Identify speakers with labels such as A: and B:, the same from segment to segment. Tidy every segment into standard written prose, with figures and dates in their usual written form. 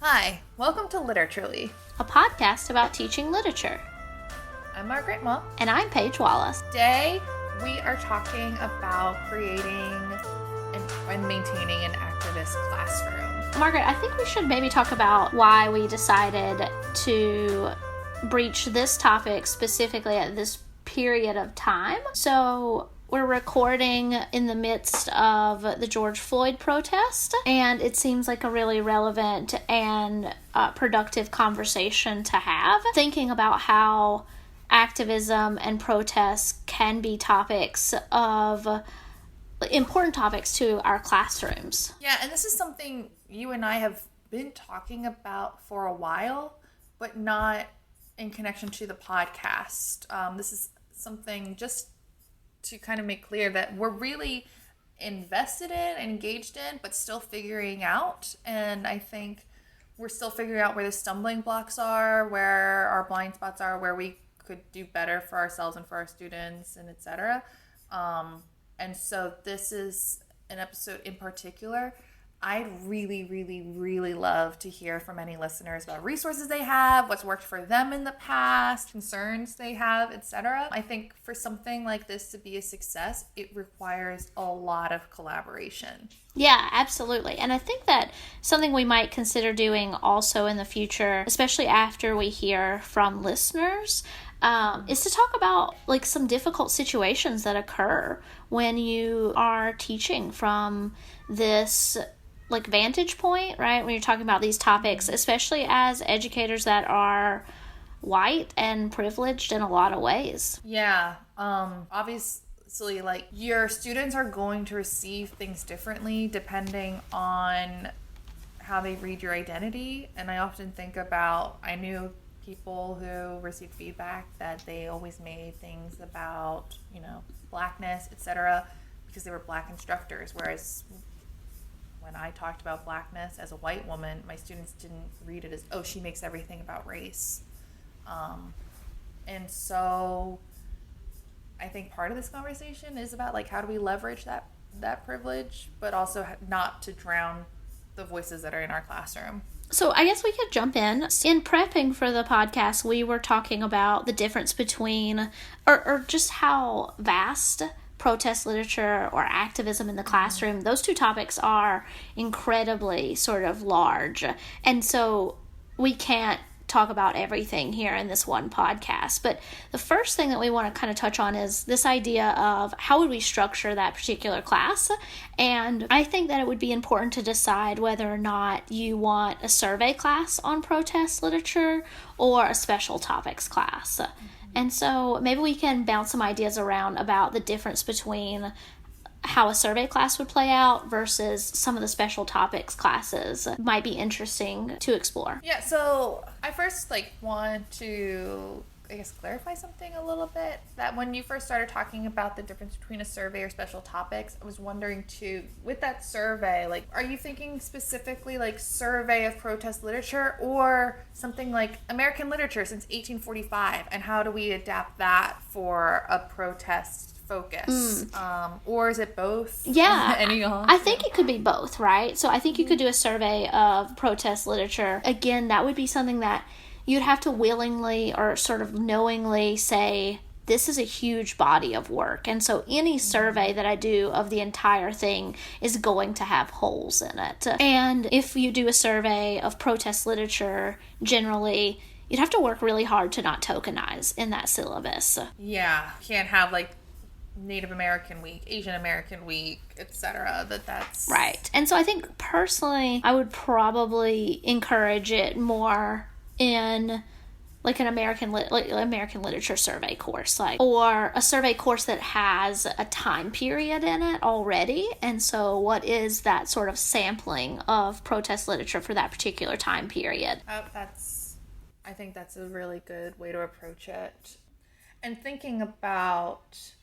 A: Hi, welcome to Literaturely.
B: A podcast about teaching literature.
A: I'm Margaret Mull.
B: And I'm Paige Wallace.
A: Today, we are talking about creating and maintaining an activist classroom.
B: Margaret, I think we should maybe talk about why we decided to breach this topic specifically at this period of time. So we're recording in the midst of the George Floyd protest, and it seems like a really relevant and productive conversation to have, thinking about how activism and protests can be important topics to our classrooms.
A: Yeah, and this is something you and I have been talking about for a while, but not in connection to the podcast. This is something just to kind of make clear that we're really invested in, engaged in, but still figuring out. And I think we're still figuring out where the stumbling blocks are, where our blind spots are, where we could do better for ourselves and for our students, and etc. And so this is an episode in particular I'd really love to hear from any listeners about resources they have, what's worked for them in the past, concerns they have, etc. I think for something like this to be a success, it requires a lot of collaboration.
B: Yeah, absolutely. And I think that something we might consider doing also in the future, especially after we hear from listeners, is to talk about like some difficult situations that occur when you are teaching from this like vantage point, right? When you're talking about these topics, especially as educators that are white and privileged in a lot of ways.
A: Yeah. Obviously, like, your students are going to receive things differently depending on how they read your identity. And I often think about, I knew people who received feedback that they always made things about, blackness, etc., because they were black instructors, whereas when I talked about blackness as a white woman, my students didn't read it as, oh, she makes everything about race. And so I think part of this conversation is about, like, how do we leverage that privilege, but also not to drown the voices that are in our classroom.
B: So I guess we could jump in. In prepping for the podcast, we were talking about the difference between, or just how vast protest literature or activism in the classroom, those two topics are incredibly sort of large. And so we can't talk about everything here in this one podcast. But the first thing that we want to kind of touch on is this idea of how would we structure that particular class. And I think that it would be important to decide whether or not you want a survey class on protest literature or a special topics class. And so maybe we can bounce some ideas around about the difference between how a survey class would play out versus some of the special topics classes might be interesting to explore.
A: Yeah, so I first want to, clarify something a little bit. That when you first started talking about the difference between a survey or special topics, I was wondering too, with that survey, are you thinking specifically survey of protest literature or something like American literature since 1845, and how do we adapt that for a protest focus? Or is it both?
B: Yeah, I think it could be both, right? So I think you could do a survey of protest literature. Again, that would be something that you'd have to willingly or sort of knowingly say, this is a huge body of work. And so any survey that I do of the entire thing is going to have holes in it. And if you do a survey of protest literature, generally, you'd have to work really hard to not tokenize in that syllabus.
A: Yeah, can't have Native American Week, Asian American Week, etc. That's
B: right. And so I think personally, I would probably encourage it more in an American literature survey course, or a survey course that has a time period in it already. And so what is that sort of sampling of protest literature for that particular time period?
A: I think that's a really good way to approach it. And thinking about,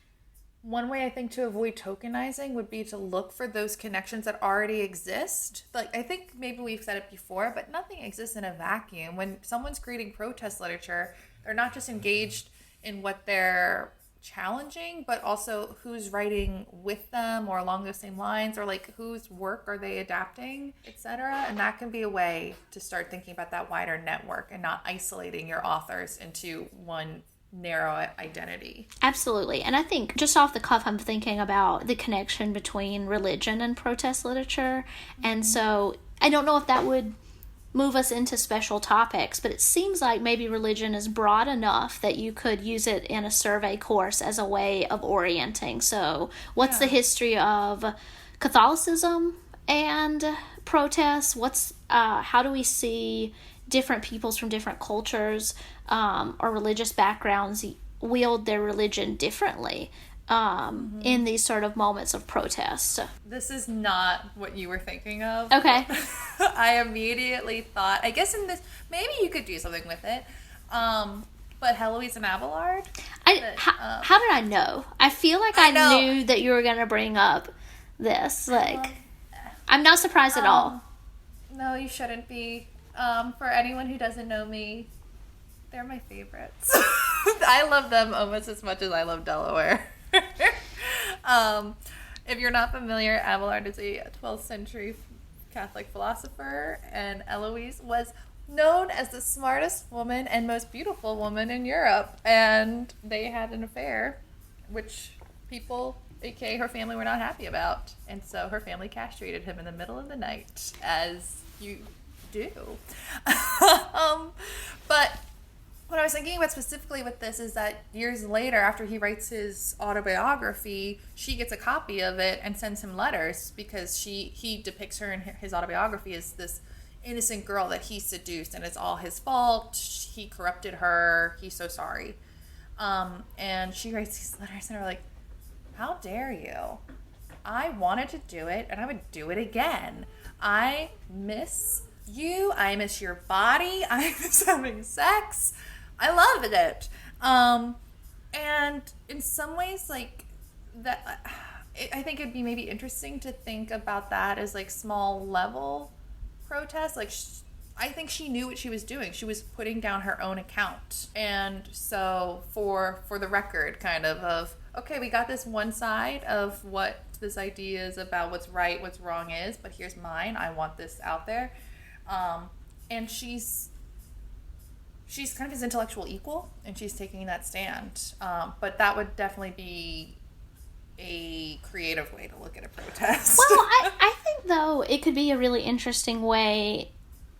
A: one way I think to avoid tokenizing would be to look for those connections that already exist. I think maybe we've said it before, but nothing exists in a vacuum. When someone's creating protest literature, they're not just engaged in what they're challenging, but also who's writing with them or along those same lines, or like whose work are they adapting, etc. And that can be a way to start thinking about that wider network and not isolating your authors into one narrow identity.
B: Absolutely. And I think just off the cuff, I'm thinking about the connection between religion and protest literature. And so I don't know if that would move us into special topics, but it seems like maybe religion is broad enough that you could use it in a survey course as a way of orienting. So what's the history of Catholicism and protests? How do we see different peoples from different cultures or religious backgrounds wield their religion differently in these sort of moments of protest?
A: This is not what you were thinking of.
B: Okay.
A: I immediately thought, I guess in this, maybe you could do something with it. But Heloise and Abelard.
B: How did I know? I feel like I knew that you were going to bring up this. I'm not surprised at all.
A: No, you shouldn't be. For anyone who doesn't know me, they're my favorites. I love them almost as much as I love Delaware. If you're not familiar, Abelard is a 12th century Catholic philosopher, and Eloise was known as the smartest woman and most beautiful woman in Europe, and they had an affair, which people, aka her family, were not happy about, and so her family castrated him in the middle of the night, as you do. But what I was thinking about specifically with this is that years later, after he writes his autobiography, she gets a copy of it and sends him letters, because he depicts her in his autobiography as this innocent girl that he seduced, and it's all his fault. He corrupted her. He's so sorry. And she writes these letters, and are like, how dare you? I wanted to do it, and I would do it again. I miss you. I miss your body. I miss having sex. I loved it. And in some ways, like, that, I think it'd be maybe interesting to think about that as like small level protest. Like, I think she knew what she was doing. She was putting down her own account. And so for the record, kind of, okay, we got this one side of what this idea is about what's right, what's wrong is, but here's mine. I want this out there. And she's kind of his intellectual equal, and she's taking that stand. But that would definitely be a creative way to look at a protest.
B: Well, I think, though, it could be a really interesting way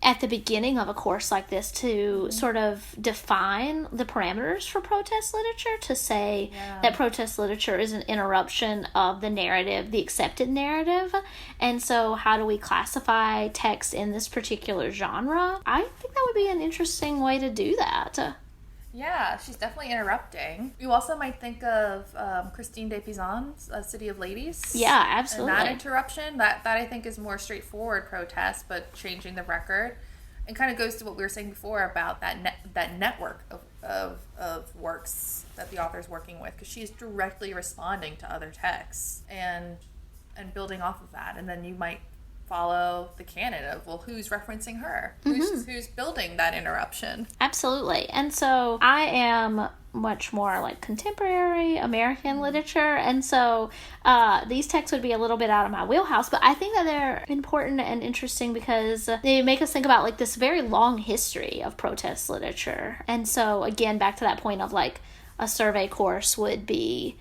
B: at the beginning of a course like this to sort of define the parameters for protest literature, to say that protest literature is an interruption of the narrative, the accepted narrative. And so how do we classify text in this particular genre? I think that would be an interesting way to do that.
A: Yeah, she's definitely interrupting. You also might think of Christine de Pizan's City of Ladies.
B: Yeah, absolutely.
A: And that interruption, that I think is more straightforward protest, but changing the record. And kind of goes to what we were saying before about that network of works that the author's working with, because she's directly responding to other texts and building off of that. And then you might follow the canon of, well, who's referencing her? Who's building that interruption?
B: Absolutely. And so I am much more like contemporary American literature, and so these texts would be a little bit out of my wheelhouse, but I think that they're important and interesting because they make us think about like this very long history of protest literature. And so again, back to that point of like a survey course would be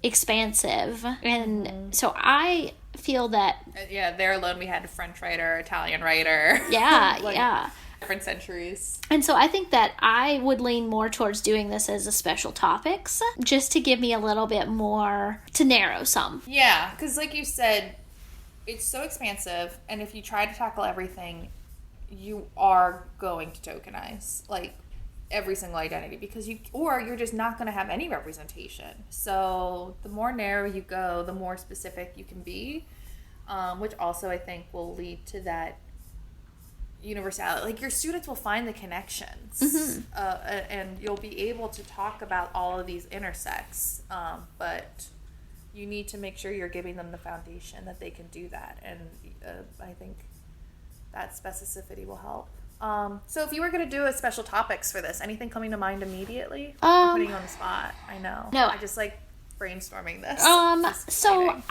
B: expansive. And so I feel that
A: there alone we had a French writer, Italian writer, different centuries.
B: And so I think that I would lean more towards doing this as a special topics, just to give me a little bit more to narrow some.
A: Yeah, because like you said, it's so expansive, and if you try to tackle everything, you are going to tokenize like every single identity, because you're just not going to have any representation. So the more narrow you go, the more specific you can be, which also I think will lead to that universality. Like, your students will find the connections, and you'll be able to talk about all of these intersects, but you need to make sure you're giving them the foundation that they can do that, and I think that specificity will help. So if you were going to do a special topics for this, anything coming to mind immediately? I'm putting you on the spot. I know.
B: No.
A: I just like brainstorming this.
B: So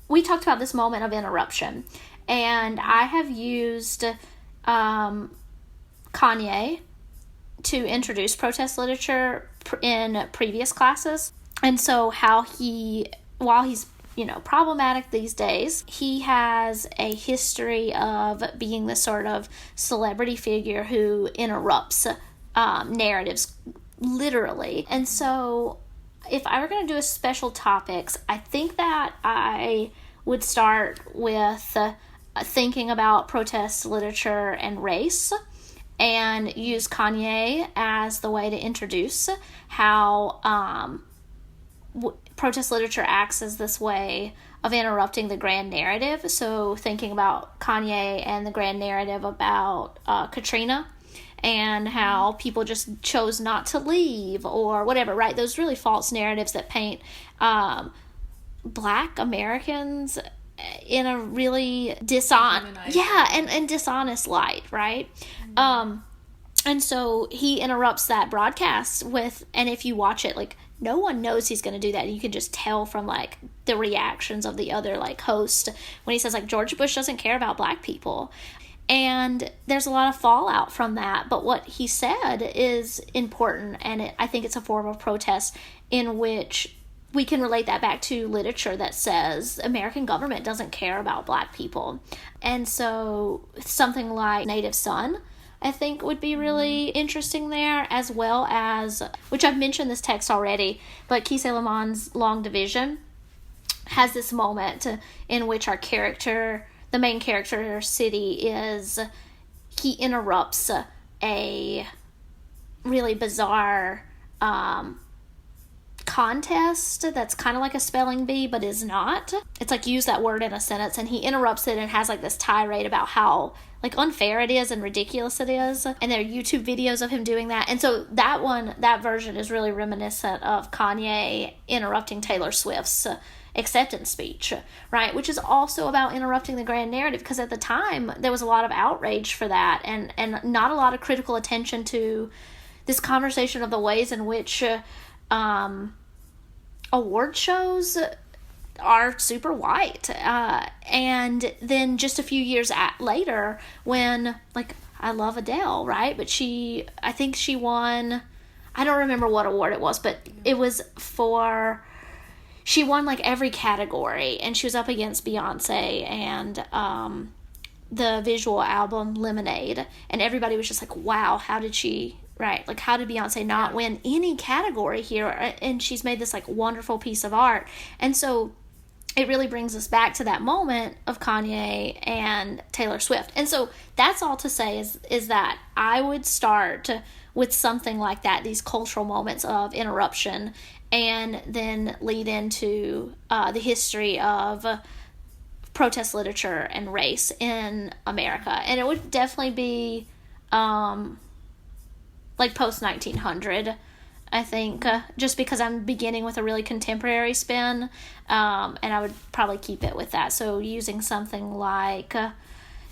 B: we talked about this moment of interruption, and I have used Kanye to introduce protest literature in previous classes. And so how while he's problematic these days, he has a history of being the sort of celebrity figure who interrupts narratives literally. And so if I were going to do a special topics, I think that I would start with thinking about protest literature and race, and use Kanye as the way to introduce how protest literature acts as this way of interrupting the grand narrative. So thinking about Kanye and the grand narrative about Katrina, and how people just chose not to leave or whatever, right? Those really false narratives that paint Black Americans in a really dishonest light, right? Mm-hmm. And so he interrupts that broadcast with, and if you watch it, like, no one knows he's going to do that. You can just tell from, like, the reactions of the other, like, host when he says, like, George Bush doesn't care about Black people. And there's a lot of fallout from that. But what he said is important, and I think it's a form of protest in which we can relate that back to literature that says American government doesn't care about Black people. And so something like Native Son, I think, would be really interesting there, as well as, which I've mentioned this text already, but Kise Lamon's Long Division has this moment in which our character, the main character, City, he interrupts a really bizarre contest that's kind of like a spelling bee but is not. It's like, use that word in a sentence, and he interrupts it and has like this tirade about how like unfair it is and ridiculous it is, and there are YouTube videos of him doing that. And so that version is really reminiscent of Kanye interrupting Taylor Swift's acceptance speech, right, which is also about interrupting the grand narrative, because at the time there was a lot of outrage for that, and not a lot of critical attention to this conversation of the ways in which award shows are super white. And then just a few years later, when, like, I love Adele, right? But I think she won, I don't remember what award it was, but it was she won like every category, and she was up against Beyonce and the visual album Lemonade, and everybody was just like, wow, how did Beyonce not win any category here? And she's made this like wonderful piece of art. And so it really brings us back to that moment of Kanye and Taylor Swift. And so that's all to say is that I would start with something like that, these cultural moments of interruption, and then lead into the history of protest literature and race in America. And it would definitely be like post-1900, I think, just because I'm beginning with a really contemporary spin, and I would probably keep it with that. So using something like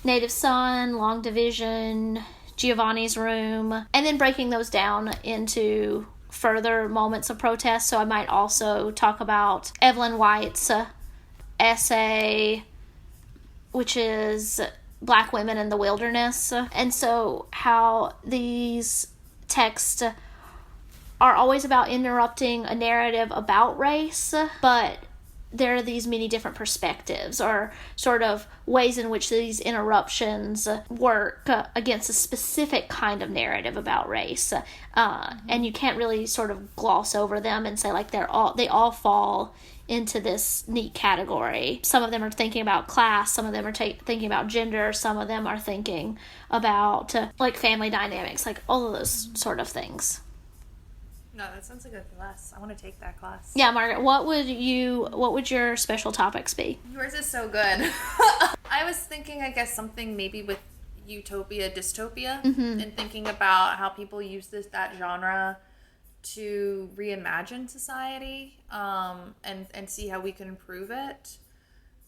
B: Native Son, Long Division, Giovanni's Room, and then breaking those down into further moments of protest. So I might also talk about Evelyn White's essay, which is Black Women in the Wilderness, and so how these texts are always about interrupting a narrative about race, but there are these many different perspectives or sort of ways in which these interruptions work against a specific kind of narrative about race. And you can't really sort of gloss over them and say like they all fall into this neat category. Some of them are thinking about class, some of them are thinking about gender, some of them are thinking about like family dynamics, like all of those sort of things.
A: No, that sounds like a class. I want to take that class.
B: Yeah, Margaret, what would your special topics be?
A: Yours is so good. I was thinking, I guess, something maybe with utopia, dystopia, and thinking about how people use that genre to reimagine society, and see how we can improve it.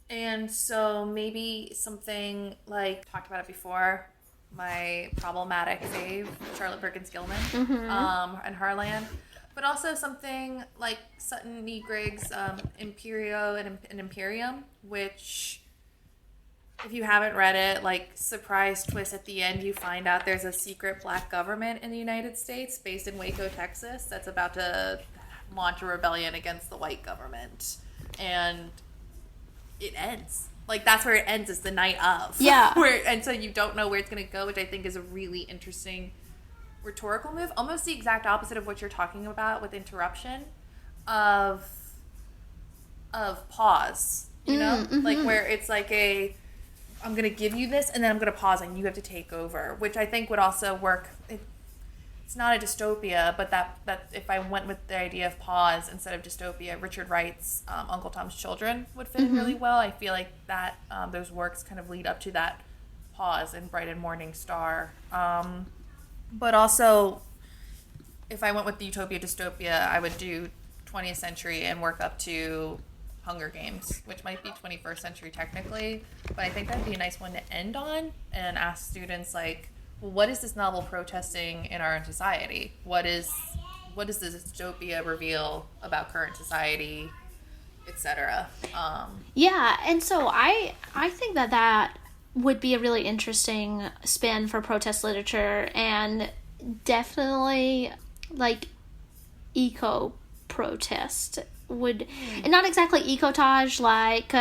A: And so maybe something like, talked about it before, my problematic fave, Charlotte Perkins Gilman, and Harlan. But also something like Sutton E. Griggs' Imperio and Imperium, which, if you haven't read it, like, surprise twist at the end, you find out there's a secret black government in the United States based in Waco, Texas, that's about to launch a rebellion against the white government. And it ends. Like, that's where it ends, is the night of.
B: Yeah.
A: And so you don't know where it's going to go, which I think is a really interesting rhetorical move. Almost the exact opposite of what you're talking about with interruption, of pause, you know? Like, where it's like I'm going to give you this, and then I'm going to pause, and you have to take over, which I think would also work. It's not a dystopia, but that if I went with the idea of pause instead of dystopia, Richard Wright's Uncle Tom's Children would fit in really well. I feel like that those works kind of lead up to that pause in Bright and Morning Star. But also, if I went with the utopia dystopia, I would do 20th century and work up to Hunger Games, which might be 21st century technically, but I think that'd be a nice one to end on and ask students, like, well, what is this novel protesting in our society? What does the dystopia reveal about current society, etc.?
B: Yeah, and so I think that would be a really interesting spin for protest literature, and definitely like eco protest would, and not exactly ecotage like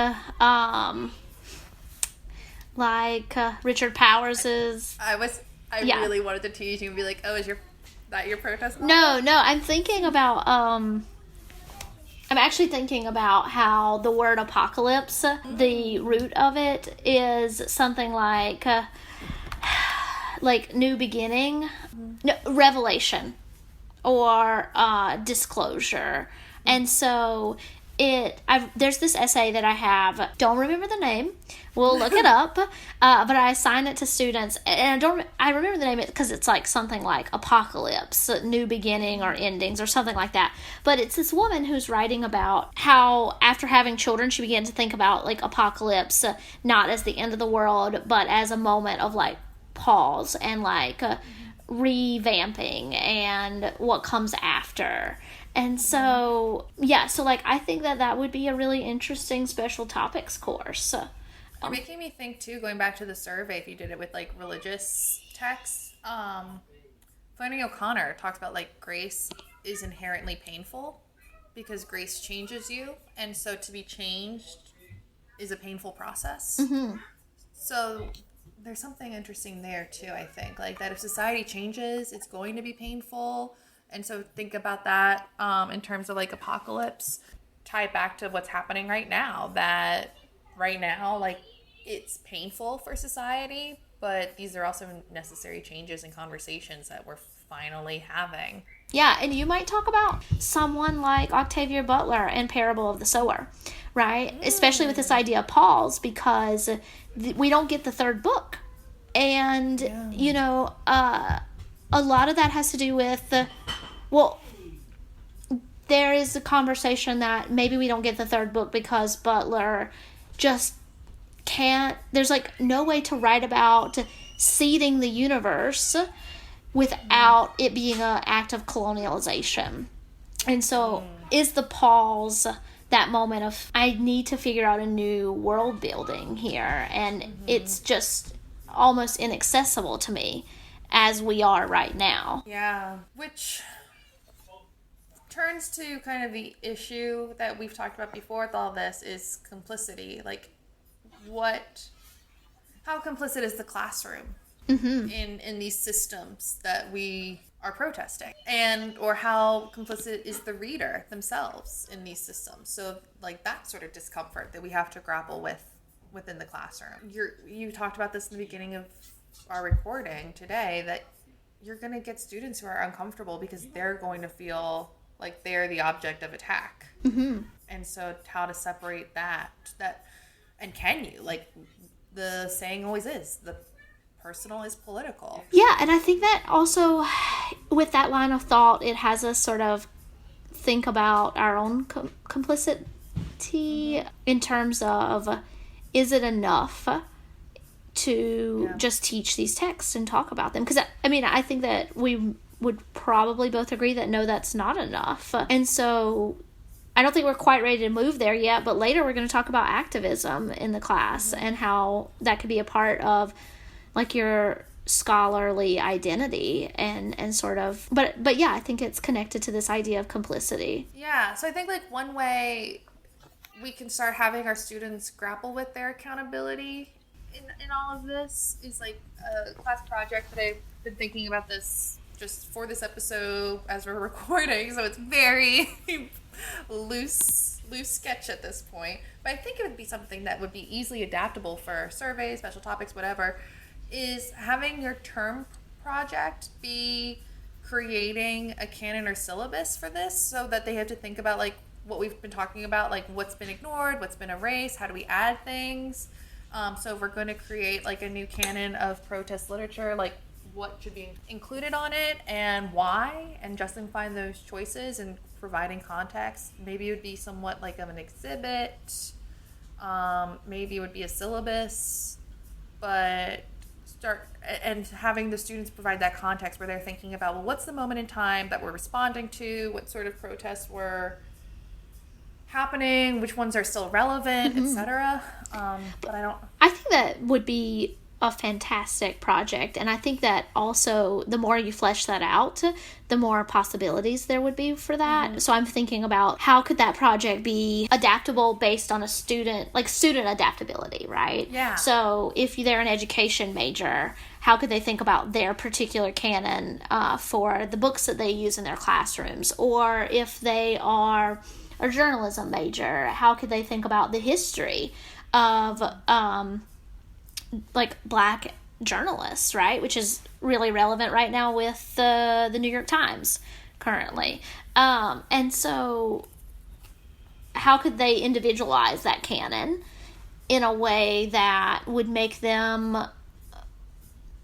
B: Richard Powers's.
A: I really wanted to tease you and be like, oh, is that your protest
B: No,
A: novel?
B: I'm thinking about I'm actually thinking about how the word apocalypse, the root of it is something like new beginning, no, revelation, or disclosure. And so there's this essay that I have, don't remember the name, we'll look it up, but I assign it to students, and I remember the name because it's like something like apocalypse, new beginning or endings or something like that. But it's this woman who's writing about how after having children she began to think about like apocalypse not as the end of the world, but as a moment of like pause and like revamping and what comes after. And so, yeah, so like I think that would be a really interesting special topics course.
A: You're making me think too, going back to the survey, if you did it with like religious texts, Flannery O'Connor talks about like grace is inherently painful because grace changes you, and so to be changed is a painful process. So there's something interesting there too, I think, like that if society changes, it's going to be painful. And so think about that in terms of like apocalypse, tie it back to what's happening right now, that right now, like, it's painful for society, but these are also necessary changes and conversations that we're finally having.
B: Yeah, and you might talk about someone like Octavia Butler in Parable of the Sower, right? Especially with this idea of pause, because we don't get the third book. And, you know, a lot of that has to do with, there is a conversation that maybe we don't get the third book because Butler just can't, there's like no way to write about seeding the universe without it being an act of colonialization. And so is the pause that moment of, I need to figure out a new world building here, and it's just almost inaccessible to me as we are right now.
A: Yeah, which turns to kind of the issue that we've talked about before with all this is complicity. Like, how complicit is the classroom in these systems that we are protesting? Or how complicit is the reader themselves in these systems? So, like, that sort of discomfort that we have to grapple with within the classroom. You talked about this in the beginning of our recording today, that you're going to get students who are uncomfortable because they're going to feel like they're the object of attack. And so how to separate that, and can you, like the saying always is, the personal is political.
B: Yeah, and I think that also with that line of thought, it has us sort of think about our own complicity in terms of, is it enough to just teach these texts and talk about them. Because, I mean, I think that we would probably both agree that no, that's not enough. And so I don't think we're quite ready to move there yet, but later we're going to talk about activism in the class and how that could be a part of, like, your scholarly identity and sort of, but yeah, I think it's connected to this idea of complicity.
A: Yeah, so I think, like, one way we can start having our students grapple with their accountability in all of this is, like, a class project that I've been thinking about this just for this episode as we're recording, so it's very loose sketch at this point, but I think it would be something that would be easily adaptable for surveys, special topics, whatever, is having your term project be creating a canon or syllabus for this, so that they have to think about, like, what we've been talking about, like what's been ignored, what's been erased, how do we add things. So if we're going to create, like, a new canon of protest literature, like, what should be included on it and why, and justifying those choices and providing context. Maybe it would be somewhat like of an exhibit. Maybe it would be a syllabus, but start and having the students provide that context where they're thinking about, well, what's the moment in time that we're responding to, what sort of protests were happening, which ones are still relevant, etc. But I think
B: that would be a fantastic project, and I think that also the more you flesh that out, the more possibilities there would be for that. So I'm thinking about how could that project be adaptable based on a student adaptability, right?
A: Yeah.
B: So if they're an education major, how could they think about their particular canon for the books that they use in their classrooms? Or if they are a journalism major, how could they think about the history of like Black journalists, right? Which is really relevant right now with the New York Times currently. And so how could they individualize that canon in a way that would make them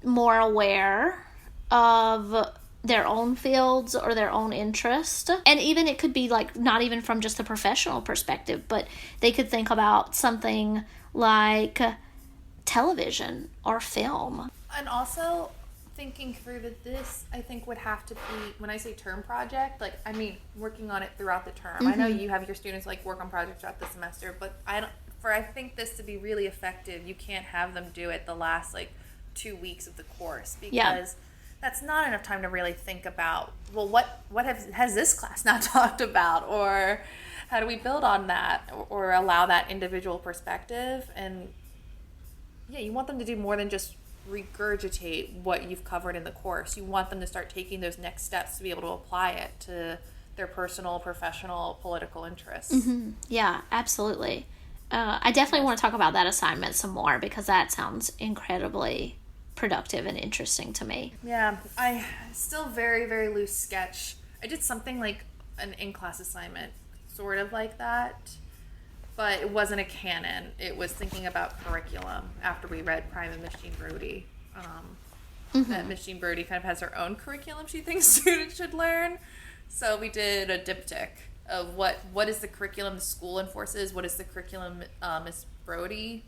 B: more aware of their own fields or their own interest? And even it could be, like, not even from just the professional perspective, but they could think about something like television or film.
A: And also thinking through that this, I think, would have to be, when I say term project, like, I mean working on it throughout the term. I know you have your students, like, work on projects throughout the semester, but I think this to be really effective, you can't have them do it the last, like, 2 weeks of the course, because that's not enough time to really think about, well, what has this class not talked about, or how do we build on that, or allow that individual perspective. And yeah, you want them to do more than just regurgitate what you've covered in the course. You want them to start taking those next steps to be able to apply it to their personal, professional, political interests.
B: Yeah, absolutely. I definitely want to talk about that assignment some more, because that sounds incredibly productive and interesting to me.
A: Yeah, I still very, very loose sketch. I did something like an in-class assignment, sort of like that, but it wasn't a canon. It was thinking about curriculum after we read Prime and Miss Jean Brodie. That Miss Jean Brodie kind of has her own curriculum she thinks students should learn. So we did a diptych of what is the curriculum the school enforces, what is the curriculum Miss Brodie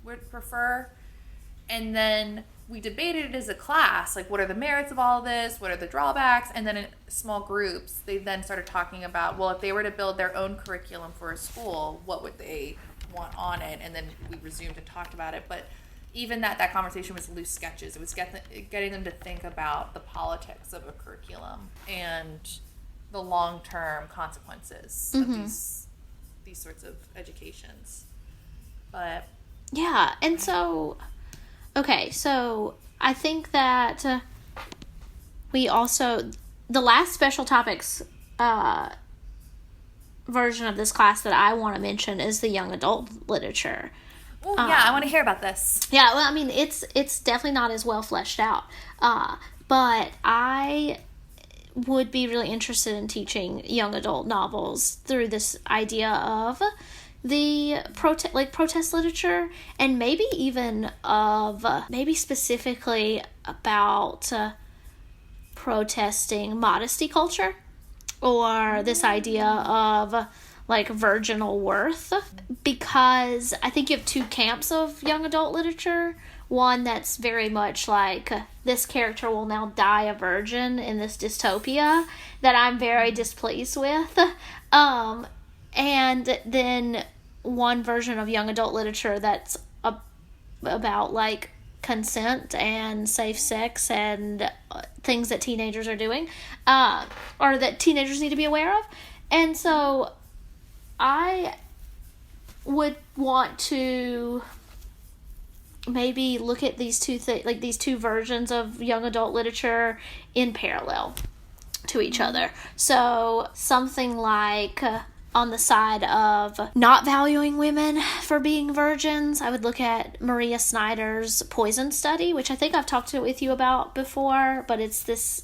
A: would prefer, and then we debated it as a class, like, what are the merits of all of this, what are the drawbacks, and then in small groups, they then started talking about, well, if they were to build their own curriculum for a school, what would they want on it, and then we resumed and talked about it. But even that conversation was loose sketches. It was getting them to think about the politics of a curriculum and the long-term consequences of these sorts of educations. But
B: yeah, and so okay, so I think that we also, the last special topics version of this class that I want to mention is the young adult literature.
A: Oh, yeah, I want to hear about this.
B: Yeah, well, I mean, it's definitely not as well fleshed out, but I would be really interested in teaching young adult novels through this idea of the protest literature, and maybe even of maybe specifically about protesting modesty culture, or this idea of, like virginal worth, because I think you have two camps of young adult literature. One that's very much like, this character will now die a virgin in this dystopia that I'm very displeased with. And then one version of young adult literature that's about like consent and safe sex and things that teenagers are doing, or that teenagers need to be aware of. And so I would want to maybe look at these two these two versions of young adult literature in parallel to each other. So something like, on the side of not valuing women for being virgins, I would look at Maria Snyder's Poison Study, which I think I've talked with you about before, but it's this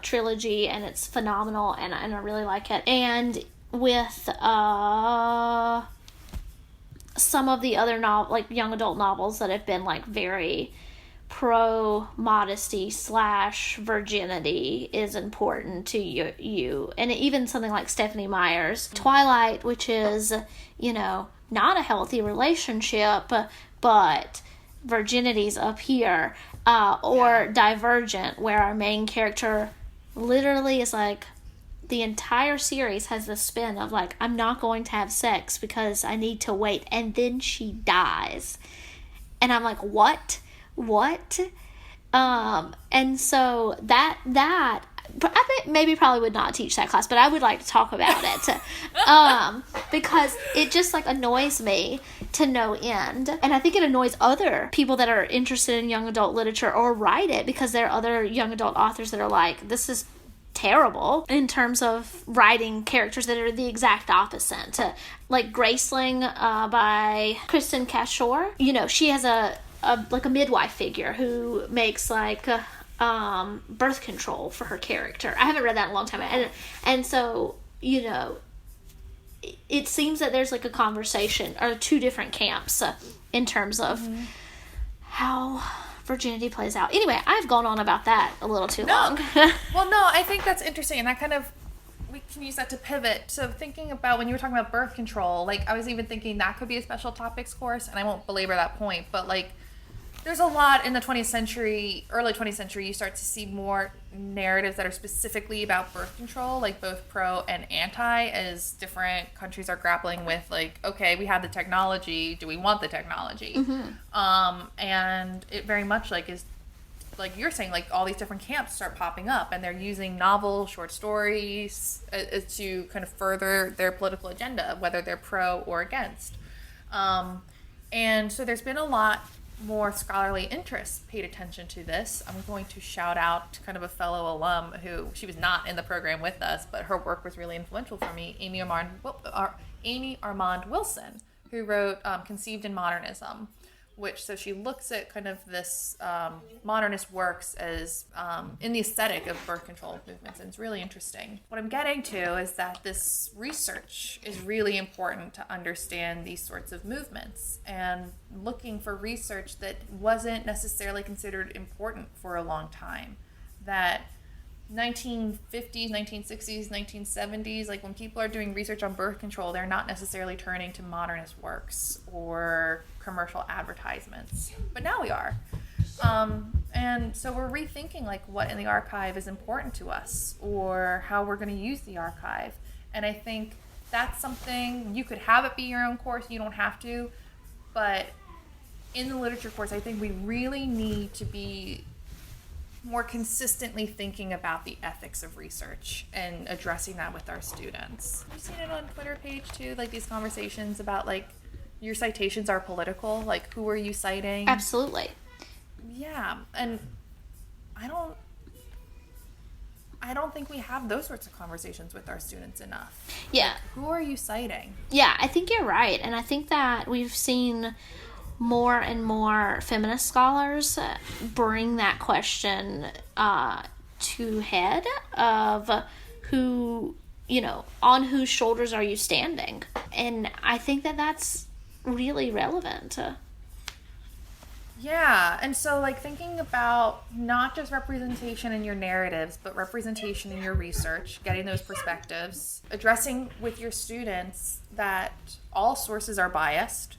B: trilogy, and it's phenomenal, and I really like it. And with some of the other young adult novels that have been like very pro modesty / virginity is important to you. And even something like Stephanie Meyer's Twilight, which is, not a healthy relationship, but virginity's up here, or Divergent, where our main character literally is like, the entire series has the spin of like, I'm not going to have sex because I need to wait, and then she dies. And I'm like, what? And so that I maybe probably would not teach that class, but I would like to talk about it, because it just like annoys me to no end. And I think it annoys other people that are interested in young adult literature or write it, because there are other young adult authors that are like, this is terrible in terms of writing characters that are the exact opposite. Like Graceling by Kristen Cashore, she has a midwife figure who makes like birth control for her character. I haven't read that in a long time, and so it seems that there's like a conversation, or two different camps in terms of how virginity plays out. Anyway, I've gone on about that a little too long.
A: Well, no, I think that's interesting, and that kind of, we can use that to pivot. So thinking about when you were talking about birth control, like I was even thinking that could be a special topics course, and I won't belabor that point, but like there's a lot in the 20th century, early 20th century, you start to see more narratives that are specifically about birth control, like both pro and anti, as different countries are grappling with like, okay, we have the technology, do we want the technology? And it very much like is, like you're saying, like all these different camps start popping up, and they're using novels, short stories to kind of further their political agenda, whether they're pro or against. And so there's been a lot more scholarly interest paid attention to this. I'm going to shout out to kind of a fellow alum who, she was not in the program with us, but her work was really influential for me, Amy Armand Wilson, who wrote Conceived in Modernism, so she looks at kind of this modernist works as in the aesthetic of birth control movements, and it's really interesting. What I'm getting to is that this research is really important to understand these sorts of movements, and looking for research that wasn't necessarily considered important for a long time. That 1950s, 1960s, 1970s, like when people are doing research on birth control, they're not necessarily turning to modernist works or commercial advertisements, but now we are. And so we're rethinking like what in the archive is important to us, or how we're going to use the archive. And I think that's something, you could have it be your own course, you don't have to, but in the literature course, I think we really need to be more consistently thinking about the ethics of research and addressing that with our students. Have you seen it on Twitter page too? Like these conversations about like your citations are political, like who are you citing?
B: Absolutely.
A: Yeah, and I don't think we have those sorts of conversations with our students enough.
B: Yeah.
A: Like, who are you citing?
B: Yeah, I think you're right, and I think that we've seen more and more feminist scholars bring that question to head of who, on whose shoulders are you standing? And I think that that's really relevant.
A: Yeah, and so like thinking about not just representation in your narratives, but representation in your research, getting those perspectives, addressing with your students that all sources are biased.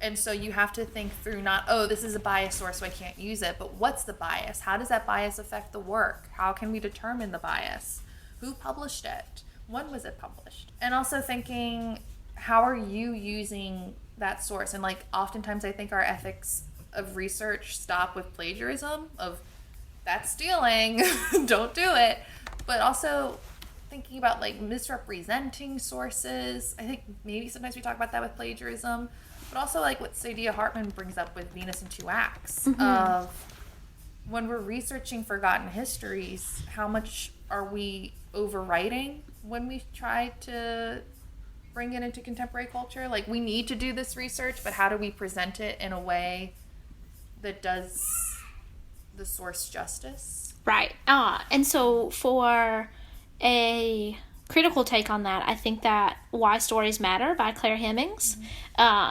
A: And so you have to think through not, oh, this is a biased source, so I can't use it, but what's the bias? How does that bias affect the work? How can we determine the bias? Who published it? When was it published? And also thinking, how are you using that source? And like oftentimes I think our ethics of research stop with plagiarism, of that's stealing, don't do it. But also thinking about like misrepresenting sources. I think maybe sometimes we talk about that with plagiarism, but also like what Saidiya Hartman brings up with Venus in Two Acts, of when we're researching forgotten histories, how much are we overwriting when we try to bring it into contemporary culture? Like, we need to do this research, but how do we present it in a way that does the source justice?
B: Right. And so for a critical take on that, I think that Why Stories Matter by Claire Hemmings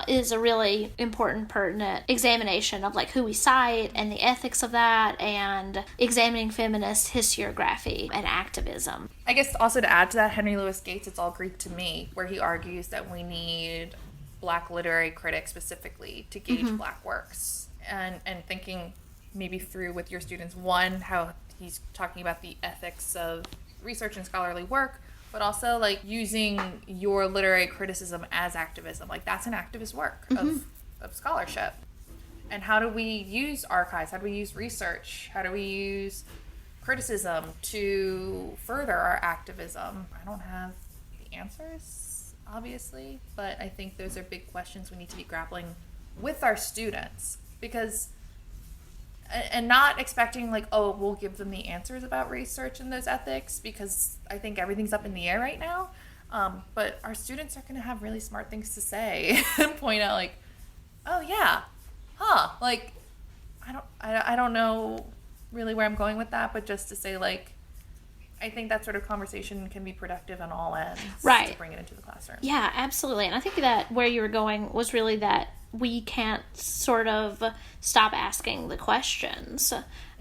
B: is a really important, pertinent examination of like who we cite and the ethics of that, and examining feminist historiography and activism.
A: I guess also to add to that, Henry Louis Gates' It's All Greek to Me, where he argues that we need Black literary critics specifically to gauge Black works, and thinking maybe through with your students, one, how he's talking about the ethics of research and scholarly work, but also like using your literary criticism as activism. Like, that's an activist work of scholarship. And how do we use archives? How do we use research? How do we use criticism to further our activism? I don't have the answers, obviously, but I think those are big questions we need to be grappling with our students, because and not expecting like, oh, we'll give them the answers about research and those ethics, because I think everything's up in the air right now. But our students are going to have really smart things to say and point out like, oh yeah, like I don't know really where I'm going with that, but just to say like, I think that sort of conversation can be productive on all ends,
B: right,
A: to bring it into the classroom.
B: Yeah, absolutely. And I think that where you were going was really that we can't sort of stop asking the questions.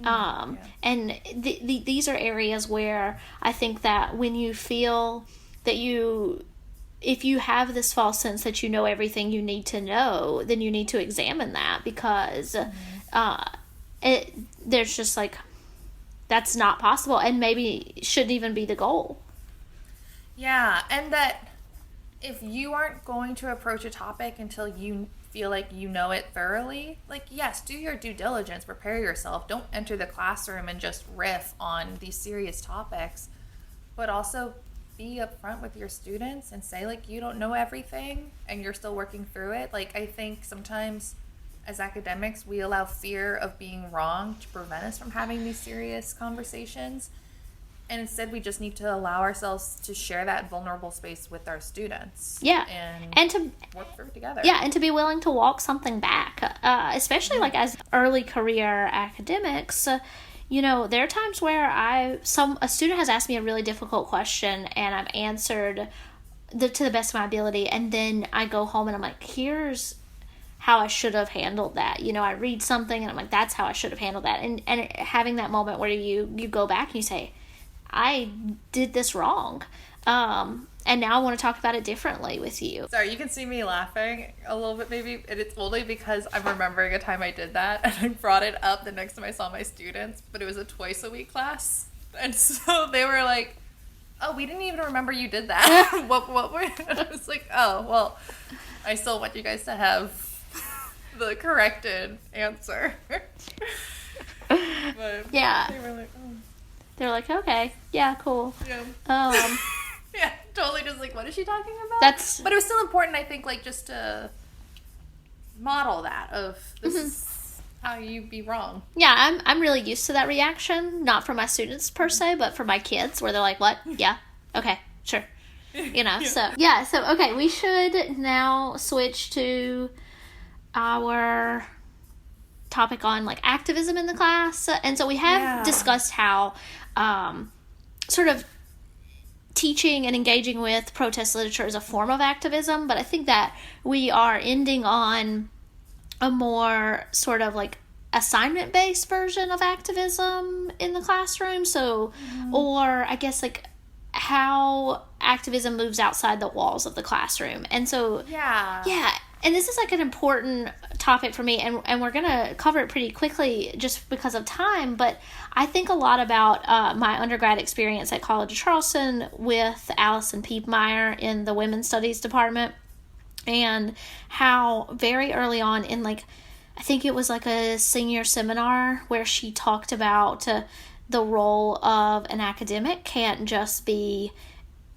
B: And these are areas where I think that when you feel that if you have this false sense that you know everything you need to know, then you need to examine that, because there's just like, that's not possible, and maybe shouldn't even be the goal.
A: Yeah, and that if you aren't going to approach a topic until you feel like you know it thoroughly, like, yes, do your due diligence, prepare yourself, don't enter the classroom and just riff on these serious topics, but also be upfront with your students and say like, you don't know everything and you're still working through it. Like, I think sometimes as academics we allow fear of being wrong to prevent us from having these serious conversations, and instead we just need to allow ourselves to share that vulnerable space with our students.
B: Yeah. And to
A: work through it together.
B: Yeah, and to be willing to walk something back, especially like as early career academics. You know, there are times where a student has asked me a really difficult question and I've answered to the best of my ability, and then I go home and I'm like, here's how I should have handled that. You know, I read something and I'm like, that's how I should have handled that. And having that moment where you go back and you say, I did this wrong. And now I want to talk about it differently with you.
A: Sorry, you can see me laughing a little bit maybe, and it's only because I'm remembering a time I did that, and I brought it up the next time I saw my students, but it was a twice-a-week class. And so they were like, oh, we didn't even remember you did that. what were, and I was like, oh, well, I still want you guys to have the corrected answer. But
B: yeah.
A: They were like, oh.
B: They're like, okay, yeah, cool.
A: Yeah. Yeah, totally just like, what is she talking about? But it was still important, I think, like, just to model that of this is how you be wrong.
B: Yeah, I'm really used to that reaction, not from my students per se, but for my kids, where they're like, what? Yeah, okay, sure. You know, so okay, we should now switch to our topic on like activism in the class. And so we have discussed how sort of teaching and engaging with protest literature is a form of activism, but I think that we are ending on a more sort of like assignment-based version of activism in the classroom. So, or I guess like how activism moves outside the walls of the classroom. And so, yeah. And this is like an important topic for me, and we're going to cover it pretty quickly just because of time. But I think a lot about my undergrad experience at College of Charleston with Allison Piepmeyer in the Women's Studies department, and how very early on in like, I think it was like a senior seminar where she talked about the role of an academic can't just be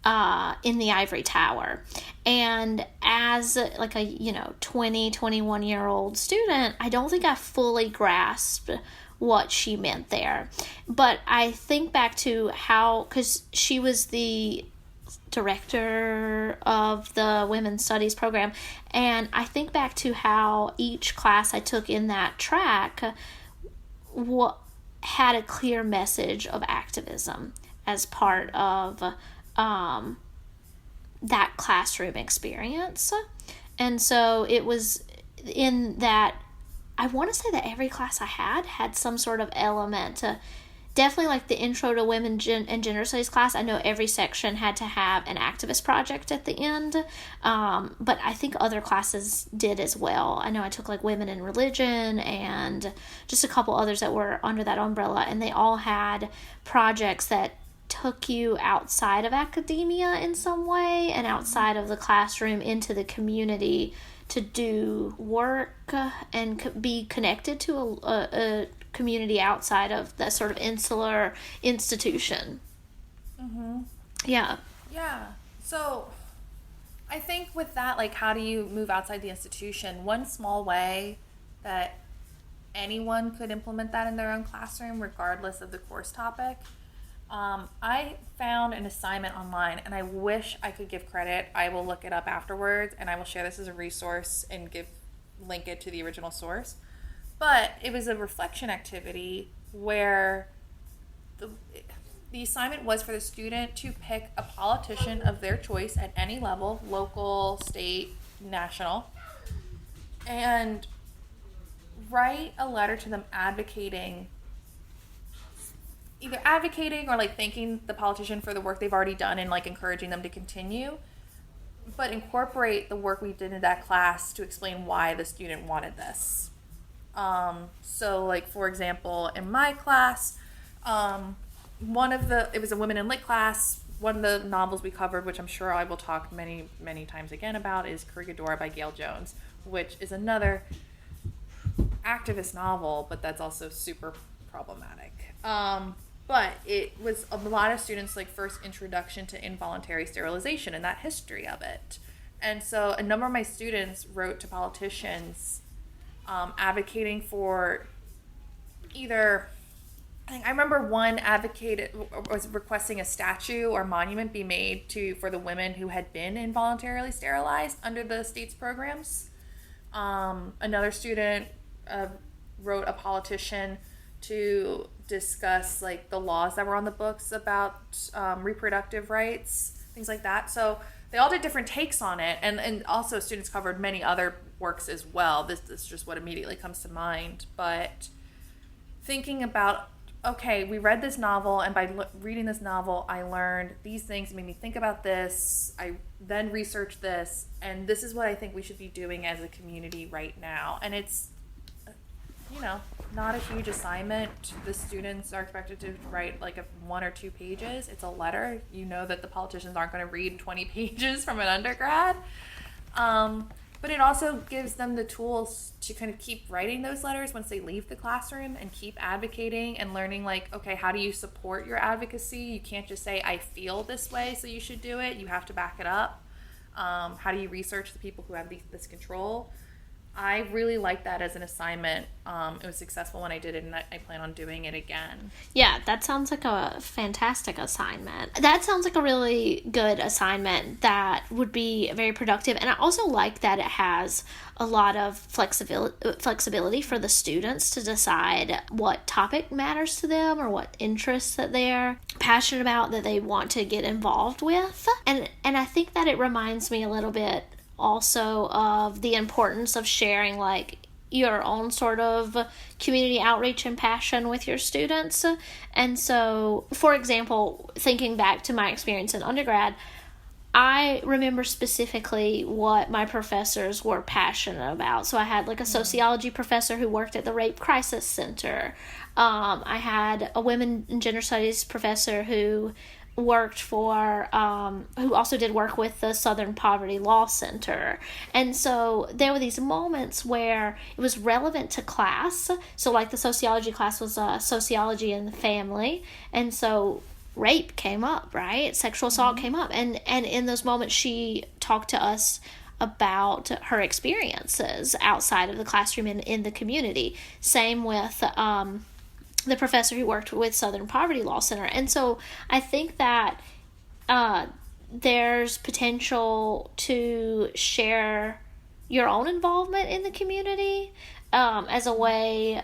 B: in the ivory tower. And as like a 21-year-old student, I don't think I fully grasped what she meant there. But I think back to how, because she was the director of the Women's Studies program, and I think back to how each class I took in that track had a clear message of activism as part of that classroom experience. And so it was in that, I want to say that every class I had some sort of element. Definitely like the intro to women and gender studies class, I know every section had to have an activist project at the end, but I think other classes did as well. I know I took like women in religion and just a couple others that were under that umbrella, and they all had projects that took you outside of academia in some way and outside of the classroom into the community to do work and be connected to a community outside of that sort of insular institution. Yeah.
A: So I think with that, like, how do you move outside the institution? One small way that anyone could implement that in their own classroom, regardless of the course topic. I found an assignment online, and I wish I could give credit. I will look it up afterwards, and I will share this as a resource and link it to the original source. But it was a reflection activity where the assignment was for the student to pick a politician of their choice at any level, local, state, national, and write a letter to them either advocating or like thanking the politician for the work they've already done and like encouraging them to continue, but incorporate the work we did in that class to explain why the student wanted this. So like, for example, in my class, it was a women in lit class. One of the novels we covered, which I'm sure I will talk many, many times again about, is Corregidor by Gail Jones, which is another activist novel, but that's also super problematic. But it was a lot of students' like first introduction to involuntary sterilization and that history of it. And so a number of my students wrote to politicians advocating for either, I remember one was requesting a statue or monument be made for the women who had been involuntarily sterilized under the state's programs. Another student wrote a politician to discuss like the laws that were on the books about reproductive rights, things like that. So they all did different takes on it, and also students covered many other works as well. This is just what immediately comes to mind. But thinking about, okay, we read this novel, and by reading this novel, I learned these things, made me think about this. I then researched this, and this is what I think we should be doing as a community right now. And it's, not a huge assignment. The students are expected to write like 1 or 2 pages. It's a letter. You know that the politicians aren't going to read 20 pages from an undergrad. But it also gives them the tools to kind of keep writing those letters once they leave the classroom and keep advocating and learning like, okay, how do you support your advocacy? You can't just say, I feel this way, so you should do it. You have to back it up. How do you research the people who have this control? I really like that as an assignment. It was successful when I did it, and I plan on doing it again.
B: Yeah, that sounds like a fantastic assignment. That sounds like a really good assignment that would be very productive. And I also like that it has a lot of flexibility for the students to decide what topic matters to them or what interests that they're passionate about, that they want to get involved with. And I think that it reminds me a little bit also of the importance of sharing like your own sort of community outreach and passion with your students. And so, for example, thinking back to my experience in undergrad, I remember specifically what my professors were passionate about. So I had like a sociology professor who worked at the Rape Crisis Center. I had a women and gender studies professor who worked for, who also did work with the Southern Poverty Law Center. And so there were these moments where it was relevant to class. So like the sociology class was sociology and the family. And so rape came up, right? Sexual assault came up. And in those moments, she talked to us about her experiences outside of the classroom and in the community. Same with the professor who worked with Southern Poverty Law Center. And so I think that there's potential to share your own involvement in the community as a way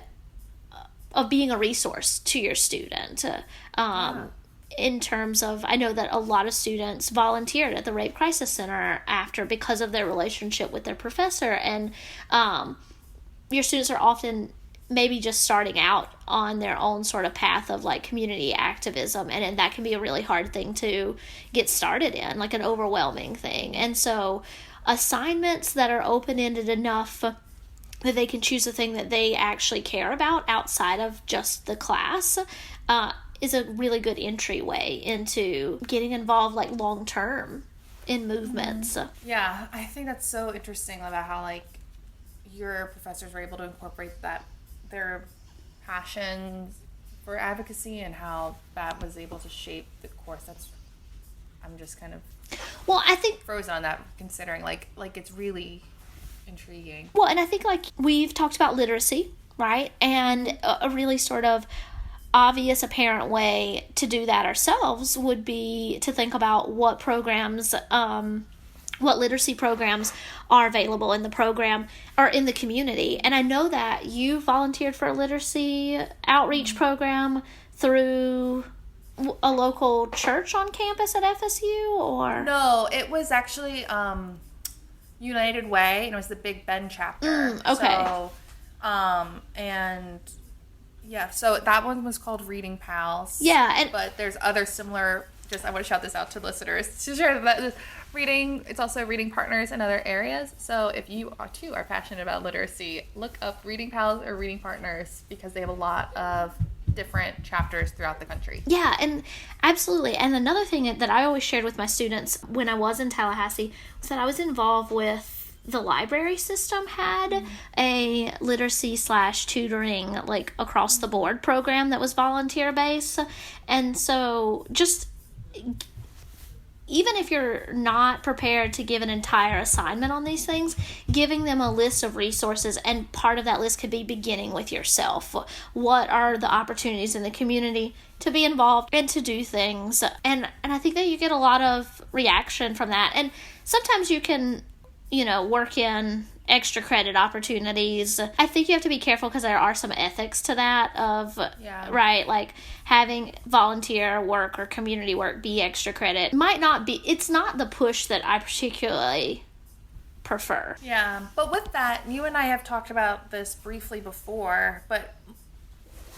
B: of being a resource to your student. In terms of, I know that a lot of students volunteered at the Rape Crisis Center because of their relationship with their professor, and your students are often maybe just starting out on their own sort of path of like community activism, and that can be a really hard thing to get started in, like an overwhelming thing. And so assignments that are open-ended enough that they can choose the thing that they actually care about outside of just the class is a really good entryway into getting involved like long term in movements.
A: Yeah, I think that's so interesting about how like your professors were able to incorporate their passion for advocacy and how that was able to shape the course. I'm just kind of
B: I think
A: frozen on that, considering like it's really intriguing.
B: Well, and I think like we've talked about literacy, right? And a really sort of obvious, apparent way to do that ourselves would be to think about what programs, what literacy programs are available in the program or in the community. And I know that you volunteered for a literacy outreach program through a local church on campus at FSU, or?
A: No, it was actually United Way, and it was the Big Bend chapter.
B: Okay.
A: So, and yeah, so that one was called Reading Pals.
B: Yeah,
A: but there's other similar. I want to shout this out to listeners to share that reading. It's also Reading Partners in other areas. So if you are passionate about literacy, look up Reading Pals or Reading Partners, because they have a lot of different chapters throughout the country.
B: Yeah, and absolutely. And another thing that I always shared with my students when I was in Tallahassee was that I was involved with the library system had a literacy / tutoring like across the board program that was volunteer based. And so just even if you're not prepared to give an entire assignment on these things, giving them a list of resources, and part of that list could be beginning with yourself. What are the opportunities in the community to be involved and to do things? And I think that you get a lot of reaction from that. And sometimes you can, work in extra credit opportunities. I think you have to be careful because there are some ethics to that right? Like having volunteer work or community work be extra credit it's not the push that I particularly prefer.
A: Yeah, but with that, you and I have talked about this briefly before, but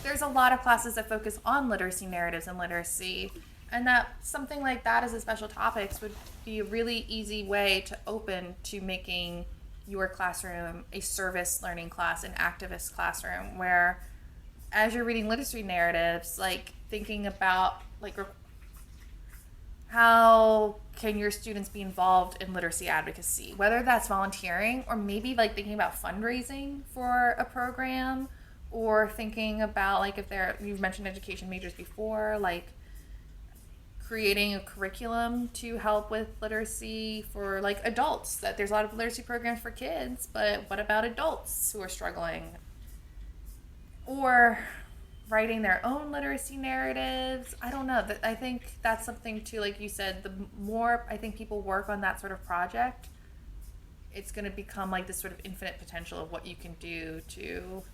A: there's a lot of classes that focus on literacy narratives and literacy, and that something like that as a special topics would be a really easy way to open to making your classroom a service learning class, an activist classroom, where as you're reading literacy narratives, like thinking about like how can your students be involved in literacy advocacy, whether that's volunteering or maybe like thinking about fundraising for a program, or thinking about like you've mentioned education majors before, like creating a curriculum to help with literacy for like adults. That there's a lot of literacy programs for kids, but what about adults who are struggling? Or writing their own literacy narratives. I don't know. I think that's something too, like you said, the more I think people work on that sort of project, it's going to become like this sort of infinite potential of what you can do to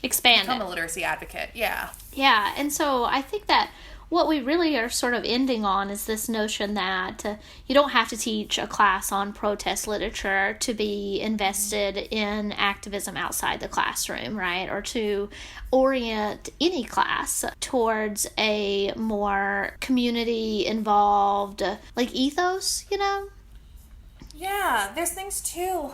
B: expand
A: become a literacy advocate. Yeah.
B: Yeah, and so I think that what we really are sort of ending on is this notion that you don't have to teach a class on protest literature to be invested in activism outside the classroom, right? Or to orient any class towards a more community-involved, like, ethos, you know?
A: Yeah, there's things too.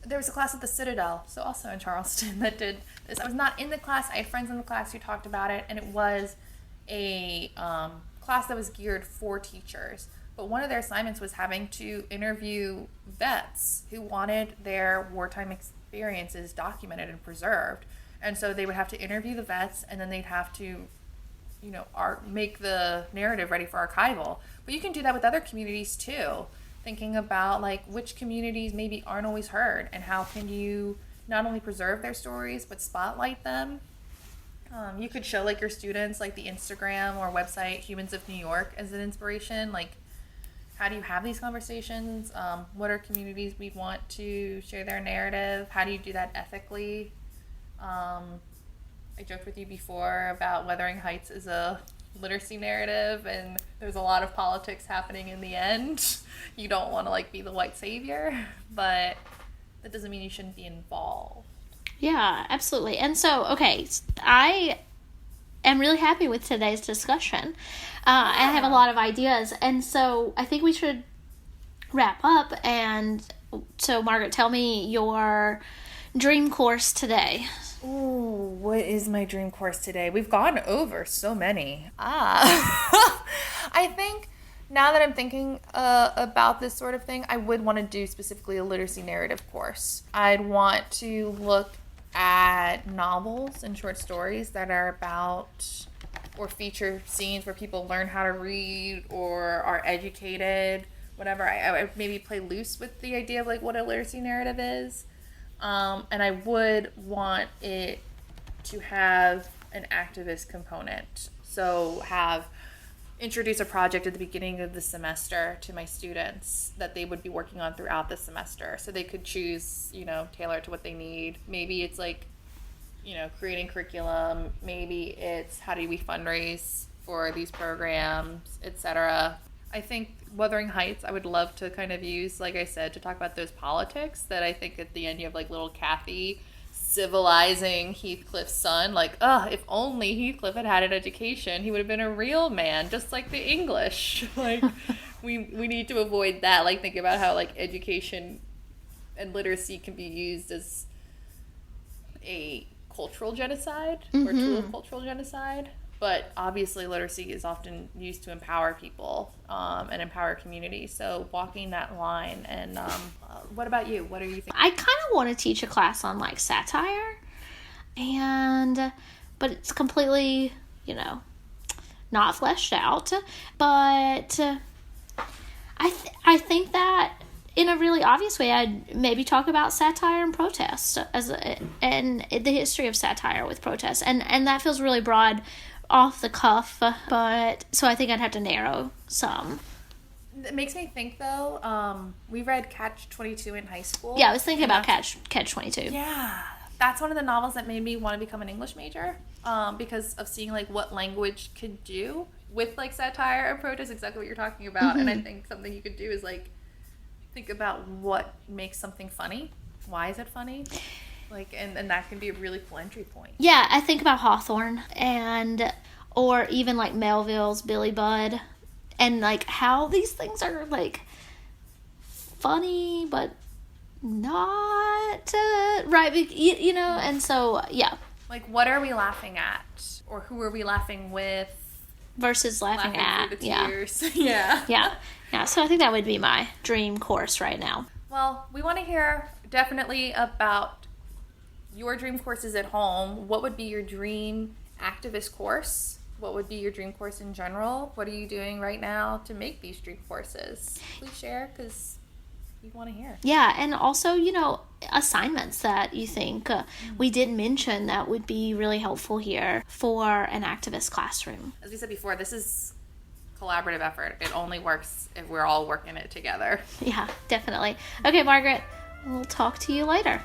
A: There was a class at the Citadel, so also in Charleston, that did this. I was not in the class. I had friends in the class who talked about it, and it was a class that was geared for teachers. But one of their assignments was having to interview vets who wanted their wartime experiences documented and preserved. And so they would have to interview the vets, and then they'd have to, make the narrative ready for archival. But you can do that with other communities too. Thinking about like which communities maybe aren't always heard, and how can you not only preserve their stories but spotlight them. You could show like your students like the Instagram or website Humans of New York as an inspiration. Like, how do you have these conversations? What are communities we want to share their narrative? How do you do that ethically? I joked with you before about Wuthering Heights is a literacy narrative, and there's a lot of politics happening in the end. You don't want to like be the white savior, but that doesn't mean you shouldn't be involved.
B: Yeah, absolutely. And so, okay, I am really happy with today's discussion. I have a lot of ideas, and so I think we should wrap up. And so, Margaret, tell me your dream course today.
A: Ooh, what is my dream course today? We've gone over so many. I think now that I'm thinking about this sort of thing, I would want to do specifically a literacy narrative course. I'd want to look at novels and short stories that are about or feature scenes where people learn how to read or are educated, whatever. I would maybe play loose with the idea of like what a literacy narrative is. And I would want it to have an activist component. So introduce a project at the beginning of the semester to my students that they would be working on throughout the semester. So they could choose, tailor to what they need. Maybe it's like, creating curriculum. Maybe it's how do we fundraise for these programs, etc. I think Wuthering Heights, I would love to kind of use, like I said, to talk about those politics that I think at the end you have like little Kathy civilizing Heathcliff's son. Like, if only Heathcliff had an education, he would have been a real man, just like the English. Like, we need to avoid that. Like, think about how like education and literacy can be used as a cultural genocide or tool of cultural genocide. But obviously literacy is often used to empower people and empower communities. So walking that line. And what about you? What are you thinking?
B: I kind of want to teach a class on like satire, but it's completely, not fleshed out. But I think that in a really obvious way, I'd maybe talk about satire and protest and the history of satire with protest. And that feels really broad off the cuff, but so I think I'd have to narrow some.
A: It makes me think though, we read Catch-22 in high school.
B: Yeah, I was thinking about Catch-22.
A: Yeah, that's one of the novels that made me want to become an English major, because of seeing like what language could do with like satire and protest, exactly what you're talking about. And I think something you could do is like think about what makes something funny. Why is it funny? Like, and that can be a really cool entry point.
B: Yeah, I think about Hawthorne or even like Melville's Billy Budd, and like how these things are like funny but not right, and so yeah.
A: Like, what are we laughing at, or who are we laughing with
B: versus laughing at?
A: Through the tears. Yeah.
B: Yeah. So I think that would be my dream course right now.
A: Well, we want to hear definitely about your dream courses at home. What would be your dream activist course? What would be your dream course in general? What are you doing right now to make these dream courses? Please share, because we want to hear.
B: Yeah, and also, assignments that you think we didn't mention that would be really helpful here for an activist classroom.
A: As we said before, this is collaborative effort. It only works if we're all working it together.
B: Yeah, definitely. Okay, Margaret, we'll talk to you later.